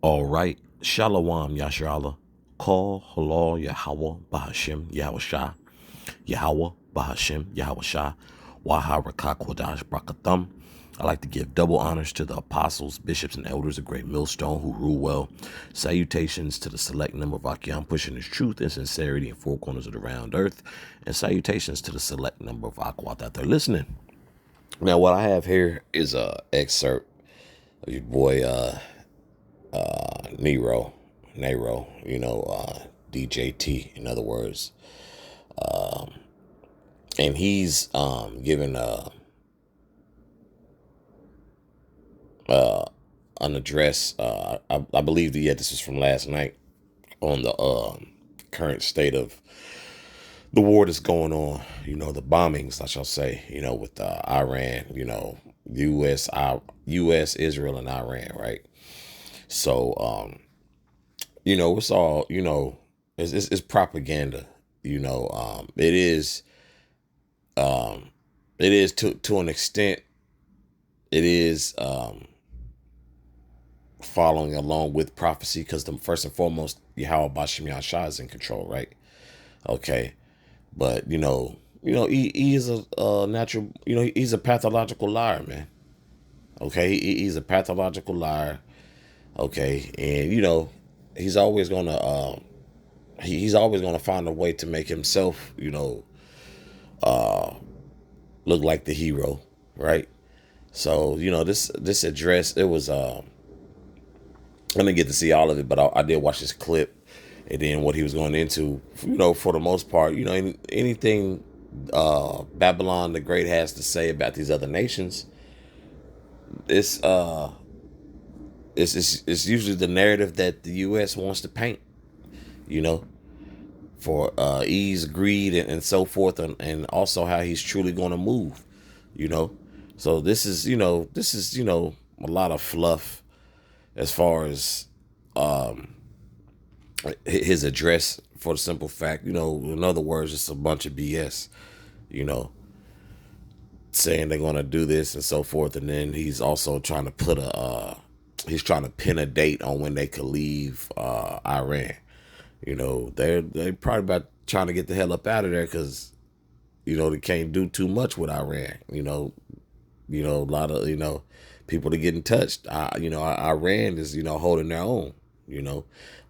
All right. Shalom Yasharala. Call halal Yahweh Bahashim Yahushua. Yahweh Bahashim Yahushua. Waharakah Kodash Brakathum. I like to give double honors to the apostles, bishops, and elders of Great Millstone who rule well. Salutations to the select number of Akyam pushing his truth and sincerity in four corners of the round earth. And salutations to the select number of Akwat out there listening. Now, what I have here is a excerpt of your boy Nero, DJT, in other words. And he's giving an address. I believe that this was from last night on the current state of the war that's going on. The bombings, I shall say. With Iran. U.S., Israel, and Iran, right? So, it's all it's propaganda. It is to an extent. It is following along with prophecy because the first and foremost, Yahweh Bashim Yahshua is in control, right? Okay, but he is a natural. He's a pathological liar, man. Okay, he's a pathological liar. Okay, and he's always gonna he's always gonna find a way to make himself look like the hero, right? So this address, it was I didn't get to see all of it, but I did watch this clip, and then what he was going into. For the most part, anything Babylon the Great has to say about these other nations, it's usually the narrative that the U.S. wants to paint, for ease, greed, and so forth, and also how he's truly going to move, So this is a lot of fluff as far as his address, for the simple fact, in other words, it's a bunch of BS, saying they're going to do this and so forth. And then he's also trying to he's trying to pin a date on when they could leave Iran. They're probably about trying to get the hell up out of there because, they can't do too much with Iran. A lot of, people are getting touched. Iran is, holding their own,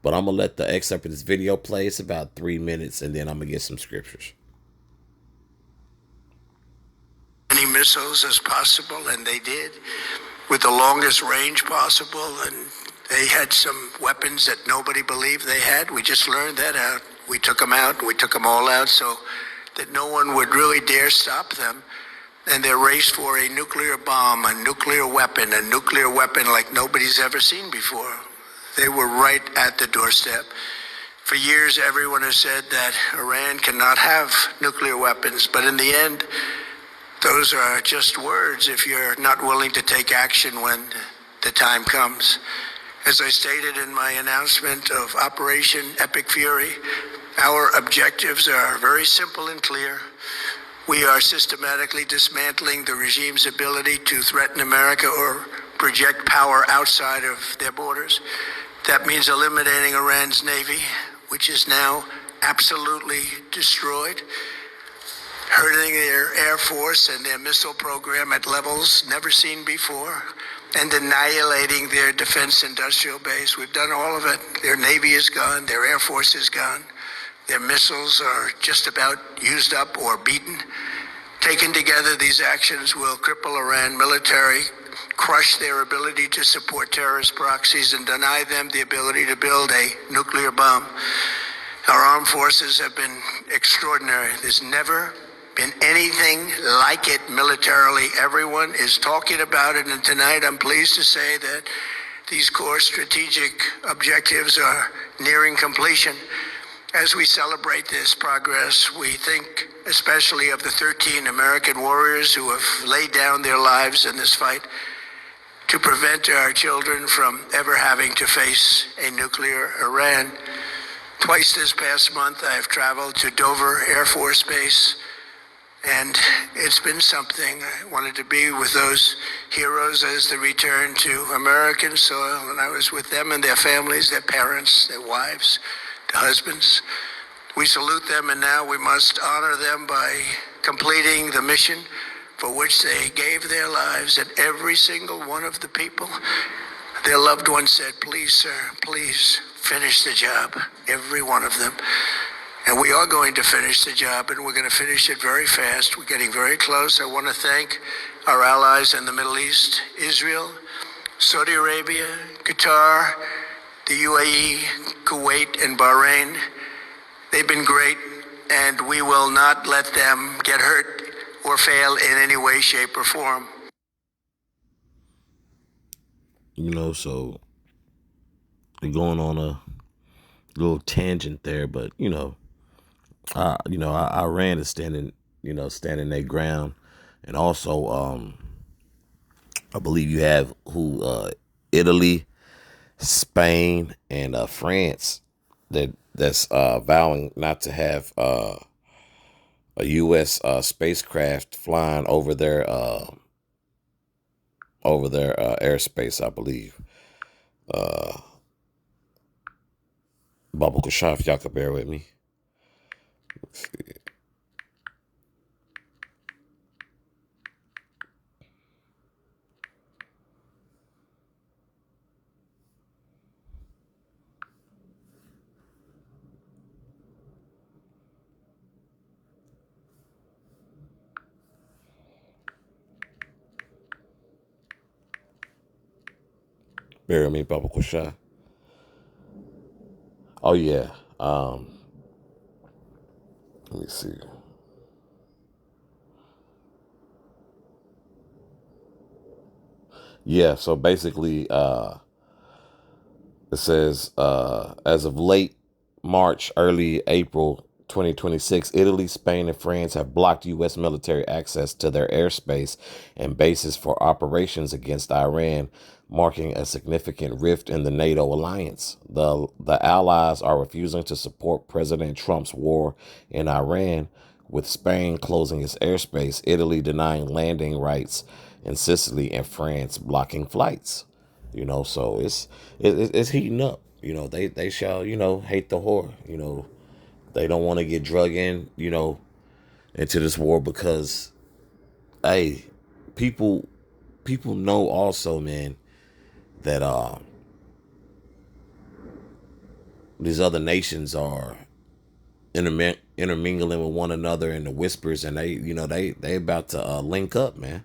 But I'm going to let the excerpt of this video play. It's about 3 minutes, and then I'm going to get some scriptures. Many missiles as possible, and they did, with the longest range possible, and they had some weapons that nobody believed they had. We just learned that out. We took them out, we took them all out so that no one would really dare stop them. And their race for a nuclear bomb, a nuclear weapon like nobody's ever seen before. They were right at the doorstep. For years, everyone has said that Iran cannot have nuclear weapons, but in the end, those are just words if you're not willing to take action when the time comes. As I stated in my announcement of Operation Epic Fury, our objectives are very simple and clear. We are systematically dismantling the regime's ability to threaten America or project power outside of their borders. That means eliminating Iran's Navy, which is now absolutely destroyed, hurting their Air Force and their missile program at levels never seen before, and annihilating their defense industrial base. We've done all of it. Their Navy is gone. Their Air Force is gone. Their missiles are just about used up or beaten. Taken together, these actions will cripple Iran military, crush their ability to support terrorist proxies, and deny them the ability to build a nuclear bomb. Our armed forces have been extraordinary. There's never been anything like it militarily. Everyone is talking about it, and tonight I'm pleased to say that these core strategic objectives are nearing completion. As we celebrate this progress, we think especially of the 13 American warriors who have laid down their lives in this fight to prevent our children from ever having to face a nuclear Iran. Twice this past month, I have traveled to Dover Air Force Base And it's been something. I wanted to be with those heroes as they return to American soil, and I was with them and their families, their parents, their wives, their husbands. We salute them, and now we must honor them by completing the mission for which they gave their lives. And every single one of the people, their loved ones said, please, sir, please finish the job. Every one of them. And we are going to finish the job, and we're going to finish it very fast. We're getting very close. I want to thank our allies in the Middle East, Israel, Saudi Arabia, Qatar, the UAE, Kuwait, and Bahrain. They've been great, and we will not let them get hurt or fail in any way, shape, or form. So we're going on a little tangent there, but Iran is standing their ground, and also, I believe you have Italy, Spain, and France that's vowing not to have a U.S. Spacecraft flying over their airspace, I believe. Baba Kushaf, y'all could bear with me. Let's see. Bear with me, Baba Kushaf. Oh yeah. Let me see. Yeah, so basically, it says, as of late March, early April 2026, Italy, Spain, and France have blocked U.S. military access to their airspace and bases for operations against Iran, marking a significant rift in the NATO alliance. The allies are refusing to support President Trump's war in Iran, with Spain closing its airspace, Italy denying landing rights in Sicily, and France blocking flights. So it's heating up. They shall hate the whore. They don't want to get drug in into this war, because hey, people know also, man, that these other nations are intermingling with one another in the whispers, and they about to link up, man.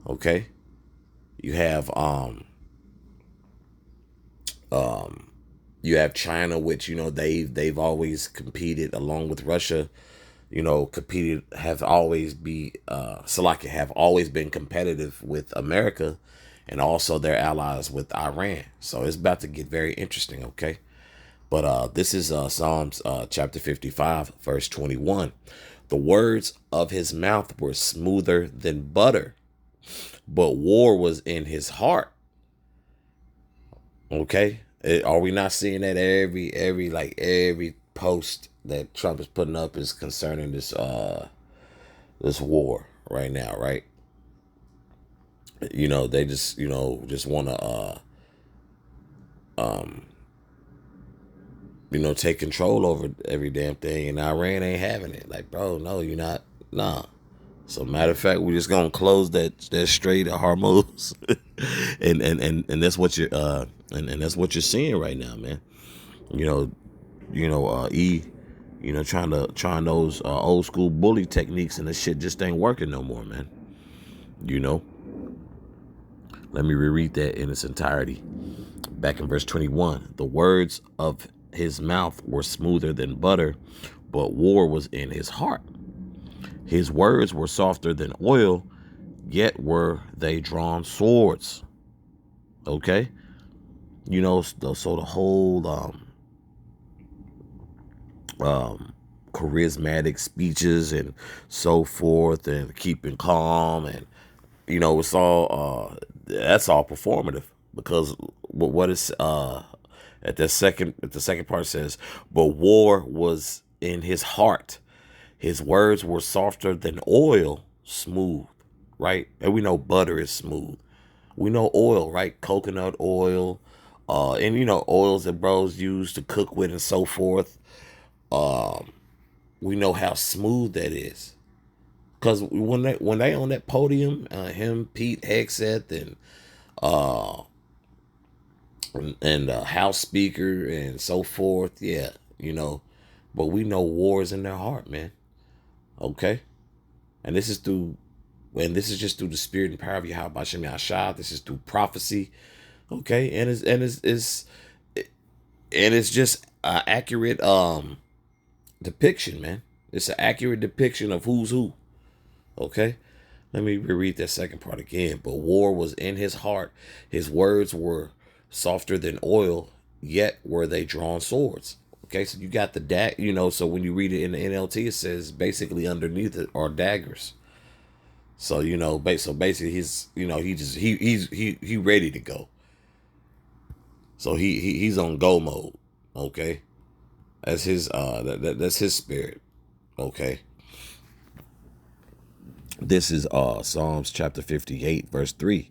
Okay, you have you have China, which they've always competed along with Russia. Competed have always be Slovakia have always been competitive with America, and also their allies with Iran. So it's about to get very interesting. Okay, but this is Psalms chapter 55, verse 21. The words of his mouth were smoother than butter, but war was in his heart. Okay, are we not seeing that every post that Trump is putting up is concerning this war right now, right? They just want to take control over every damn thing, and Iran ain't having it. Like, bro, no, you're not. Nah. So matter of fact, we're just gonna close that strait of Hormuz, and that's what you're and that's what you're seeing right now, man. You know, trying those old school bully techniques, and this shit just ain't working no more, man. You know. Let me reread that in its entirety. Back in verse 21, the words of his mouth were smoother than butter, but war was in his heart. His words were softer than oil, yet were they drawn swords. Okay? So the whole charismatic speeches and so forth, and keeping calm, and it's all that's all performative, because what is at the second part says, but war was in his heart. His words were softer than oil, smooth, right? And we know butter is smooth. We know oil, right? Coconut oil, and oils that bros use to cook with and so forth. We know how smooth that is. Because when they on that podium, him, Pete Hegseth, and House Speaker and so forth, yeah, but we know war is in their heart, man. Okay, and this is just through the spirit and power of Yahweh Bashem Yahshua. This is through prophecy, okay, and it's just an accurate depiction, man. It's an accurate depiction of who's who. Okay, let me reread that second part again. But war was in his heart. His words were softer than oil, yet were they drawn swords. Okay, so you got the so when you read it in the NLT, it says basically underneath it are daggers. So so basically he's he ready to go. So he's on go mode. Okay, that's his that's his spirit. Okay. This is Psalms chapter 58, verse 3.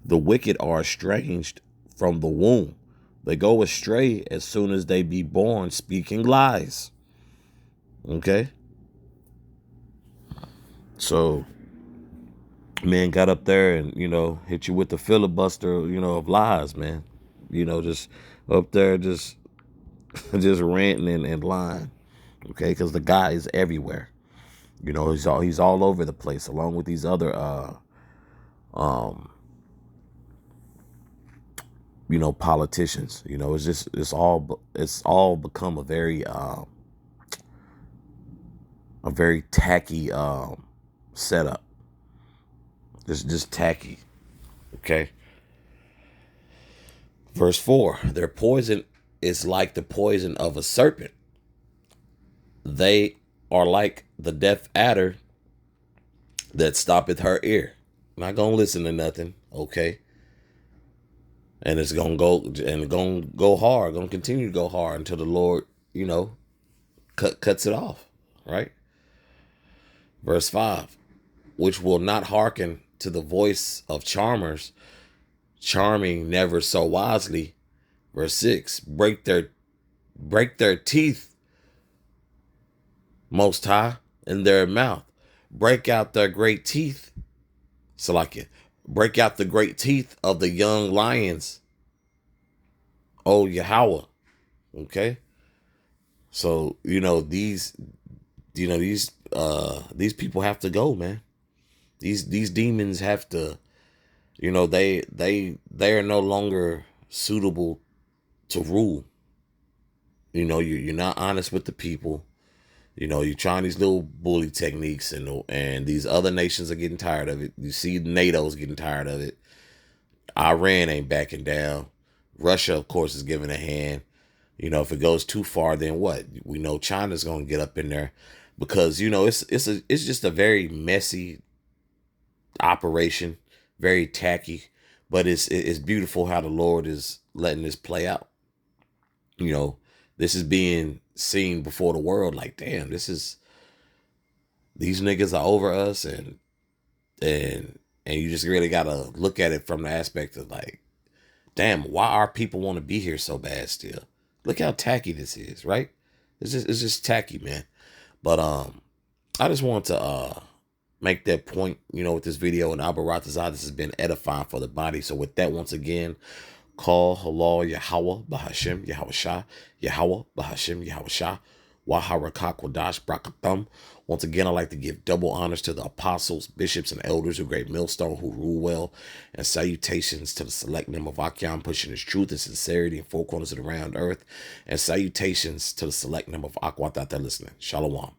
The wicked are estranged from the womb. They go astray as soon as they be born, speaking lies. Okay? So, man got up there and, hit you with the filibuster, of lies, man. Just up there, just ranting and lying. Okay? Because the guy is everywhere. He's all over the place, along with these other politicians. It's all become a very tacky setup. Just tacky. Okay. Verse 4, their poison is like the poison of a serpent. They are like the deaf adder that stoppeth her ear. Not gonna listen to nothing, okay? And it's gonna go hard, gonna continue to go hard until the Lord, cuts it off, right? Verse 5, which will not hearken to the voice of charmers, charming never so wisely. Verse 6, break their teeth, Most High, in their mouth. Break out their great teeth. Salakia. Break out the great teeth of the young lions. Oh, Yahweh. Okay. So, these people have to go, man. These demons have to, they are no longer suitable to rule. You're not honest with the people. You're trying these little bully techniques, and these other nations are getting tired of it. You see NATO's getting tired of it. Iran ain't backing down. Russia, of course, is giving a hand. If it goes too far, then what? We know China's gonna get up in there, because it's just a very messy operation, very tacky, but it's beautiful how the Lord is letting this play out. This is being seen before the world, like, damn, these niggas are over us, and you just really gotta look at it from the aspect of, like, damn, why our people want to be here so bad still? Look how tacky this is, right? It's just tacky, man. But I just want to make that point, with this video. And Abaratazah, this has been edifying for the body. So with that, once again, call halal Yahweh Bahashem Yahweh Shah, Yahweh Bahashem Yahweh Shah, Waharakak Wadash Brakathum. Once again, I'd like to give double honors to the apostles, bishops, and elders of Great Millstone who rule well, and salutations to the select number of Akyam pushing his truth and sincerity in four corners of the round earth, and salutations to the select number of Aquatat listening. Shalom.